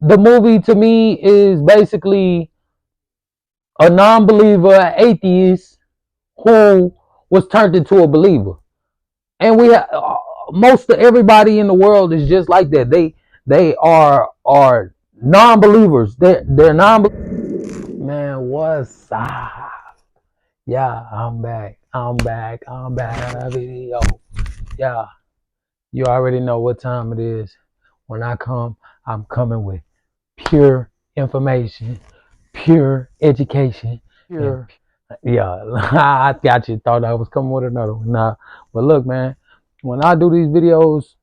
the movie to me is basically a non-believer, an atheist who was turned into a believer. And most of everybody in the world is just like that. They are non-believers. They're non. Man, what's up? Yeah, I'm back. I'm back. I'm back. Video. Yeah, you already know what time it is. When I come, I'm coming with pure information, pure education, pure. Yeah, I got you. Thought I was coming with another one. Nah, but look, man. When I do these videos,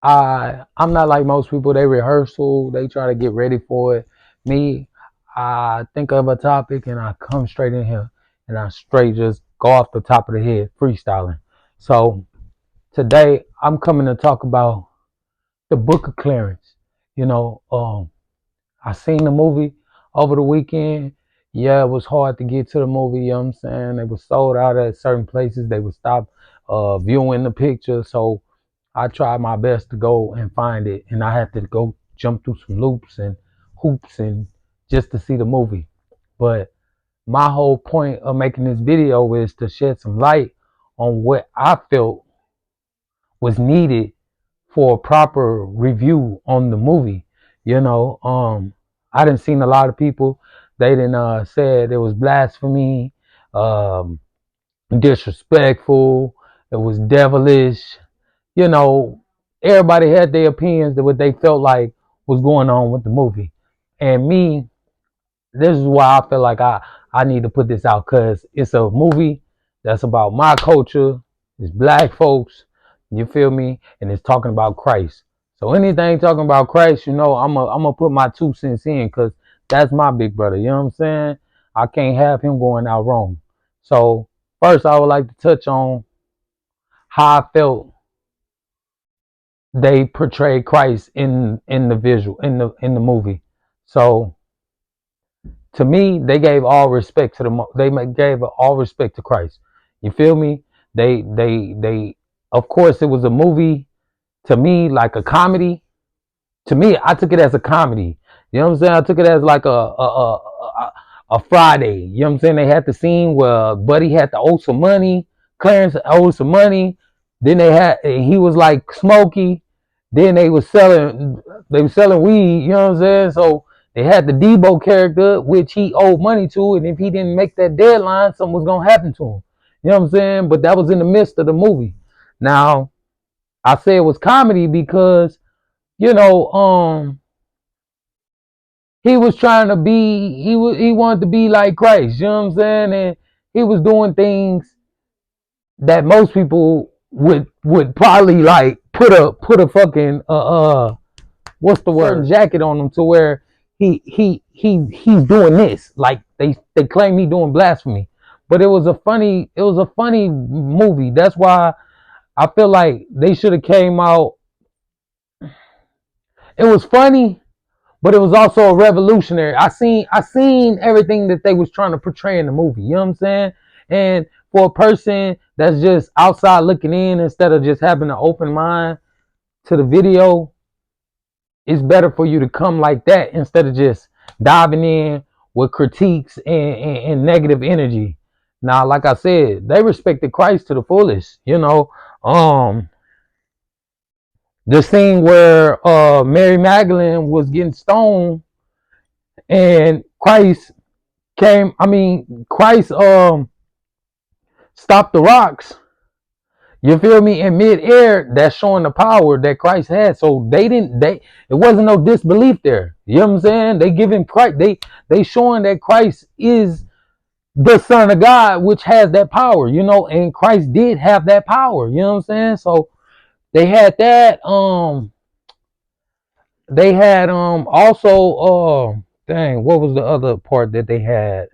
I'm not like most people. They rehearsal. They try to get ready for it. Me, I think of a topic and I come straight in here and I straight just go off the top of the head freestyling. So today I'm coming to talk about the Book of Clarence. You know, I seen the movie over the weekend. Yeah, it was hard to get to the movie, you know what I'm saying? It was sold out at certain places. They would stop viewing the picture. So I tried my best to go and find it. And I had to go jump through some loops and hoops and just to see the movie. But my whole point of making this video is to shed some light on what I felt was needed for a proper review on the movie. You know, I didn't seen a lot of people. They didn't said it was blasphemy, um, disrespectful. It was devilish. You know, everybody had their opinions of what they felt like was going on with the movie. And me, this is why I feel like I need to put this out because it's a movie that's about my culture. It's black folks, you feel me? And it's talking about Christ. So anything talking about Christ, you know, I'm gonna put my 2 cents in because that's my big brother. You know what I'm saying? I can't have him going out wrong. So first, I would like to touch on how I felt they portrayed Christ in the visual in the movie. So to me, they gave all respect to gave all respect to Christ. You feel me? They. Of course, it was a movie to me like a comedy. To me, I took it as a comedy. You know what I'm saying? I took it as like a Friday. You know what I'm saying? They had the scene where Buddy had to owe some money, Clarence owed some money. Then he was like Smokey. Then they were selling weed. You know what I'm saying? So they had the Debo character, which he owed money to, and if he didn't make that deadline, something was gonna happen to him. You know what I'm saying? But that was in the midst of the movie. Now I say it was comedy because you know, he was trying to be he wanted to be like Christ, you know what I'm saying? And he was doing things that most people would probably like put a fucking what's the word jacket on him to where he's doing this. Like they claim he doing blasphemy. But it was a funny movie. That's why I feel like they should have came out. It was funny, but it was also a revolutionary. I seen everything that they was trying to portray in the movie. You know what I'm saying? And for a person that's just outside looking in instead of just having an open mind to the video, it's better for you to come like that instead of just diving in with critiques and negative energy. Now, like I said, they respected Christ to the fullest. You know, um, the scene where Mary Magdalene was getting stoned and Christ stopped the rocks. You feel me? In midair, that's showing the power that Christ had. So it wasn't no disbelief there. You know what I'm saying? They giving Christ, they showing that Christ is the Son of God, which has that power, you know, and Christ did have that power, you know what I'm saying? So they had that, they had also dang, what was the other part that they had?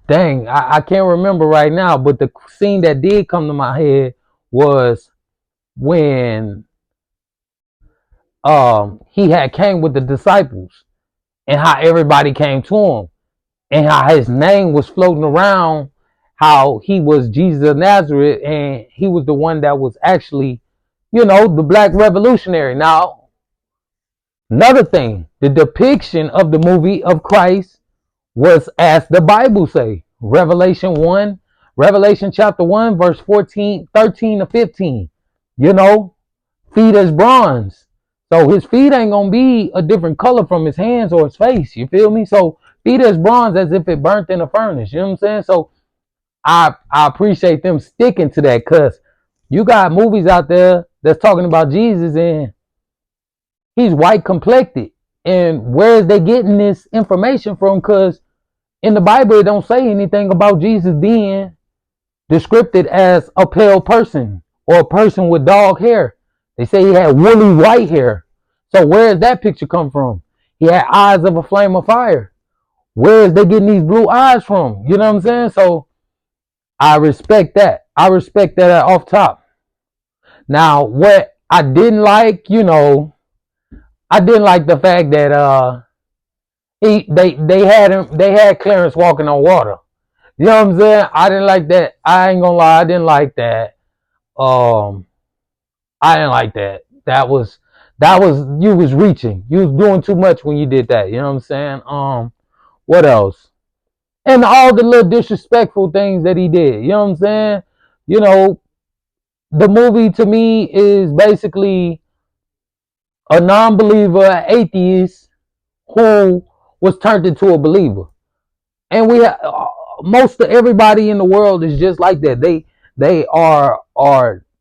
Dang, I can't remember right now, but the scene that did come to my head was when he had came with the disciples and how everybody came to him and how his name was floating around, how he was Jesus of Nazareth and he was the one that was actually the black revolutionary. Now, another thing, the depiction of the movie of Christ was as the Bible say. Revelation chapter 1, verse 14, 13 to 15. You know, feet as bronze. So his feet ain't gonna be a different color from his hands or his face. You feel me? So feet as bronze as if it burnt in a furnace. You know what I'm saying? So I appreciate them sticking to that, because you got movies out there that's talking about Jesus and he's white complected. And where is they getting this information from? Because in the Bible it don't say anything about Jesus being described as a pale person or a person with dog hair. They say he had woolly white hair. So where does that picture come from? He had eyes of a flame of fire. Where is they getting these blue eyes from? You know what I'm saying? So I respect that. I respect that off top. Now, what I didn't like, I didn't like the fact that they had Clarence walking on water. You know what I'm saying? I didn't like that. I ain't gonna lie, I didn't like that. Um, I didn't like that. That was you was reaching. You was doing too much when you did that. You know what I'm saying? What else? And all the little disrespectful things that he did. You know what I'm saying? You know, the movie to me is basically a non-believer, an atheist who was turned into a believer. And most of everybody in the world is just like that. They are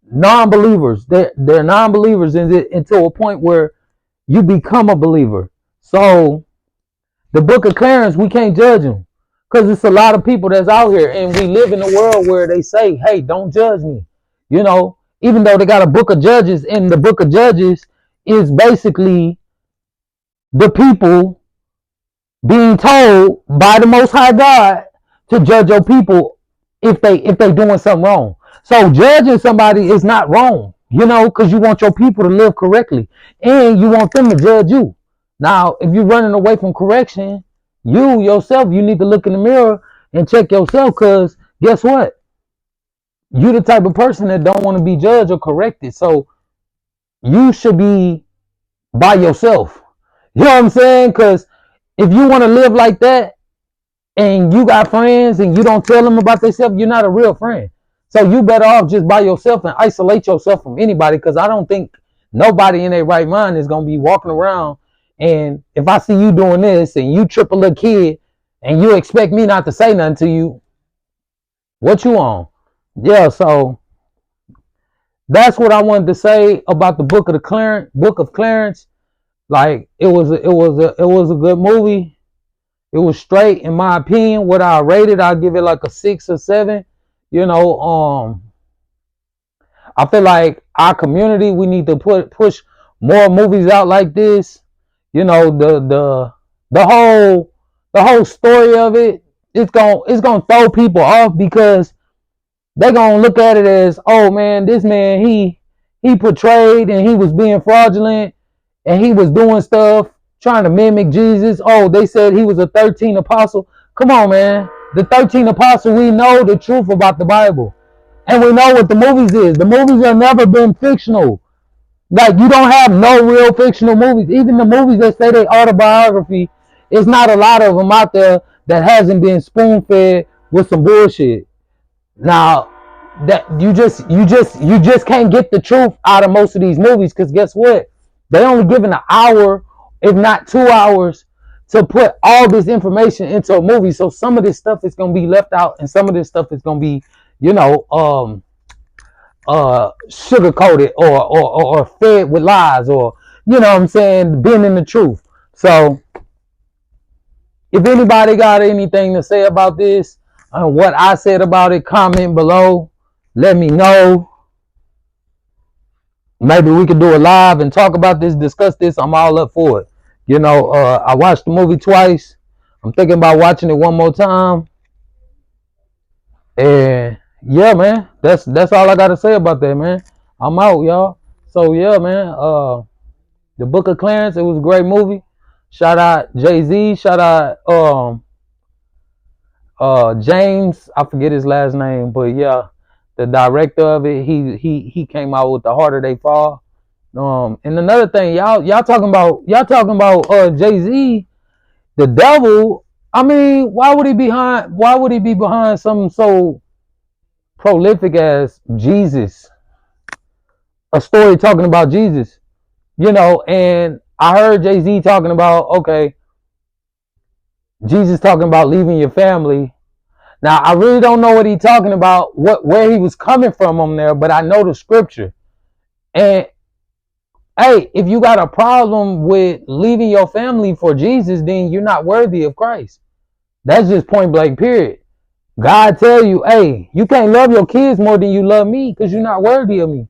non-believers. They're non-believers until a point where you become a believer. So the Book of Clarence, we can't judge them, because it's a lot of people that's out here, and we live in a world where they say, "Hey, don't judge me." Even though they got a Book of Judges, and the Book of Judges is basically the people being told by the Most High God to judge your people if they doing something wrong. So judging somebody is not wrong, because you want your people to live correctly, and you want them to judge you. Now, if you're running away from correction, you yourself, you need to look in the mirror and check yourself, because guess what? You the type of person that don't want to be judged or corrected. So you should be by yourself. You know what I'm saying? Because if you want to live like that and you got friends and you don't tell them about themselves, you're not a real friend. So you better off just by yourself and isolate yourself from anybody, because I don't think nobody in their right mind is going to be walking around, and if I see you doing this and you trip a little kid and you expect me not to say nothing to you, what you on? Yeah, so that's what I wanted to say about the Book of Clarence. Like, it was a good movie. It was straight, in my opinion. What I rated, I'll give it like a 6 or 7. You know, I feel like our community, we need to push more movies out like this. The whole story of it, it's gonna throw people off, because they're gonna look at it as, oh man, this man, he portrayed and he was being fraudulent and he was doing stuff trying to mimic Jesus. Oh, they said he was a 13th apostle. Come on, man. The 13th apostle, we know the truth about the Bible. And we know what the movies is. The movies have never been fictional. Like, you don't have no real fictional movies. Even the movies that say they autobiography, it's not a lot of them out there that hasn't been spoon-fed with some bullshit. Now, that you just can't get the truth out of most of these movies, because guess what? They only given an hour, if not 2 hours, to put all this information into a movie. So some of this stuff is gonna be left out, and some of this stuff is gonna be, sugar coated, or fed with lies, or what I'm saying, bending the truth. So if anybody got anything to say about this and what I said about it, comment below. Let me know. Maybe we could do a live and talk about this, discuss this. I'm all up for it. I watched the movie twice. I'm thinking about watching it one more time. And yeah, man, that's all I gotta say about that, man. I'm out, y'all. So yeah, man. The Book of Clarence, it was a great movie. Shout out Jay-Z. Shout out James. I forget his last name, but yeah. the director of it, he came out with The Harder They Fall. And another thing, y'all talking about Jay-Z, the devil. I mean, why would he be behind something so prolific as Jesus? A story talking about Jesus, and I heard Jay-Z talking about, okay, Jesus talking about leaving your family. Now, I really don't know what he's talking about, where he was coming from on there, but I know the scripture. And hey, if you got a problem with leaving your family for Jesus, then you're not worthy of Christ. That's just point blank, period. God tell you, hey, you can't love your kids more than you love me because you're not worthy of me.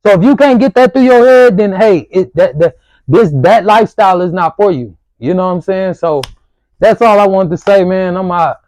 So if you can't get that through your head, then hey, that lifestyle is not for you. You know what I'm saying? So that's all I wanted to say, man. I'm out.